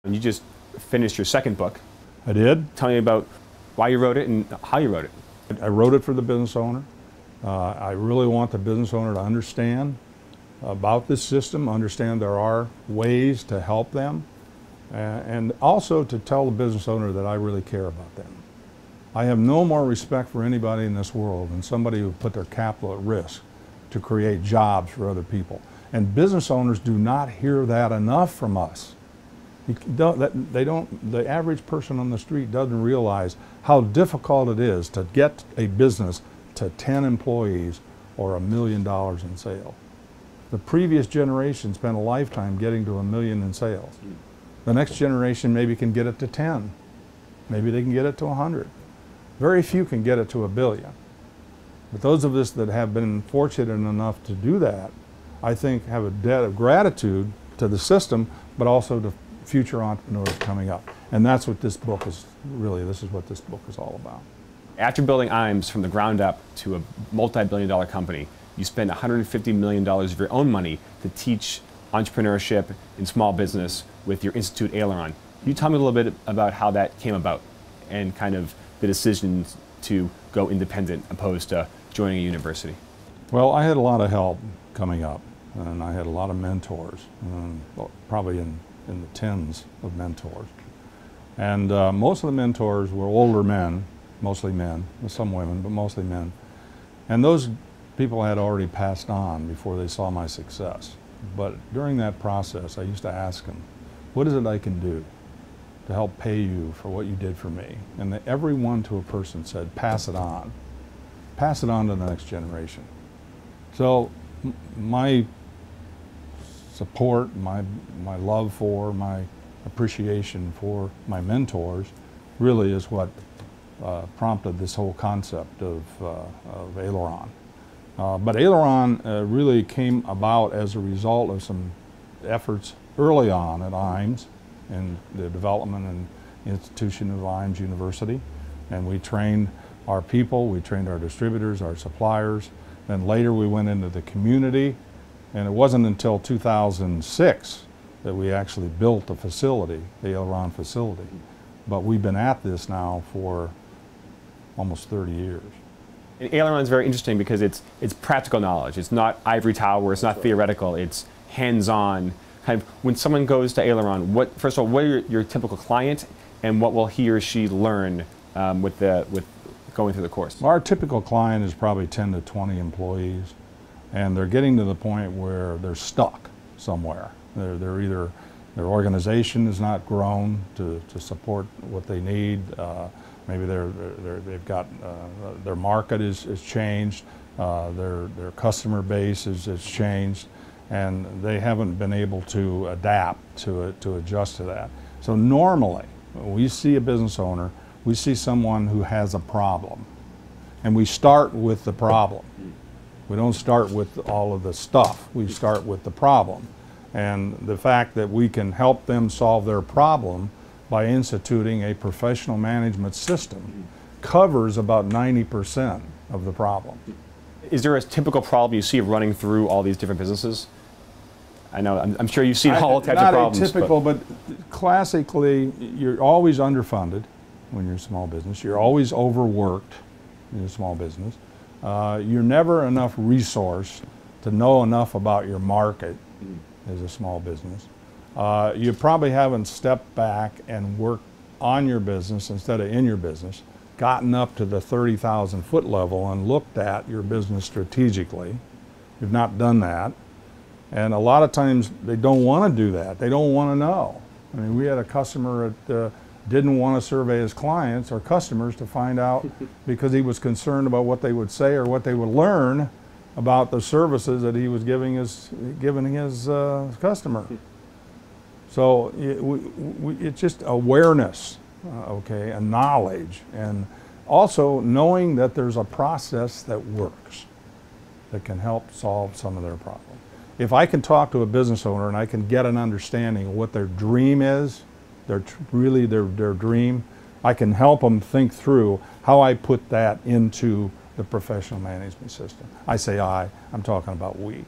And you just finished your second book. I did. Tell me about why you wrote it and how you wrote it. I wrote it for the business owner. I really want the business owner to understand about this system, understand there are ways to help them, and also to tell the business owner that I really care about them. I have no more respect for anybody in this world than somebody who put their capital at risk to create jobs for other people. And business owners do not hear that enough from us. The average person on the street doesn't realize how difficult it is to get a business to 10 employees or $1 million in sales. The previous generation spent a lifetime getting to $1 million in sales. The next generation maybe can get it to 10. Maybe they can get it to 100. Very few can get it to $1 billion. But those of us that have been fortunate enough to do that, I think have a debt of gratitude to the system, but also to future entrepreneurs coming up. And that's what this book is, really, this is what this book is all about. After building Iams from the ground up to a multi-billion-dollar company, you spent $150 million of your own money to teach entrepreneurship in small business with your institute, Aileron. Can you tell me a little bit about how that came about and kind of the decision to go independent opposed to joining a university? Well, I had a lot of help coming up, and I had a lot of mentors, probably in the tens of mentors. And most of the mentors were older men, mostly men, with some women, but mostly men. And those people had already passed on before they saw my success. But during that process, I used to ask them, what is it I can do to help pay you for what you did for me? And every one to a person said, pass it on. Pass it on to the next generation. So my support, my love for, my appreciation for my mentors really is what prompted this whole concept of Aileron. But Aileron really came about as a result of some efforts early on at Iams in the development and institution of Iams University. And we trained our people, we trained our distributors, our suppliers. Then later we went into the community. And it wasn't until 2006 that we actually built a facility, the Aileron facility. But we've been at this now for almost 30 years. And Aileron is very interesting because it's practical knowledge. It's not ivory tower, it's not theoretical, it's hands-on. Kind of, when someone goes to Aileron, first of all, what are your typical client and what will he or she learn with going through the course? Our typical client is probably 10 to 20 employees, and they're getting to the point where they're stuck somewhere. They're either, their organization is not grown to support what they need. Maybe they've got, their market is changed, their customer base has changed, and they haven't been able to adapt to it, to adjust to that. So normally, when we see a business owner, we see someone who has a problem, and we start with the problem. We don't start with all of the stuff, we start with the problem. And the fact that we can help them solve their problem by instituting a professional management system covers about 90% of the problem. Is there a typical problem you see running through all these different businesses? I know, I'm sure you've seen all types of problems. Not atypical, but classically, you're always underfunded when you're a small business. You're always overworked in a small business. You're never enough resource to know enough about your market as a small business. You probably haven't stepped back and worked on your business instead of in your business, gotten up to the 30,000 foot level and looked at your business strategically. You've not done that. And a lot of times they don't want to do that. They don't want to know. I mean, we had a customer that didn't want to survey his clients or customers to find out because he was concerned about what they would say or what they would learn about the services that he was giving his customer. So it's just awareness, okay, and knowledge, and also knowing that there's a process that works that can help solve some of their problems. If I can talk to a business owner and I can get an understanding of what their dream is, their dream, I can help them think through how I put that into the professional management system. I say I'm talking about we.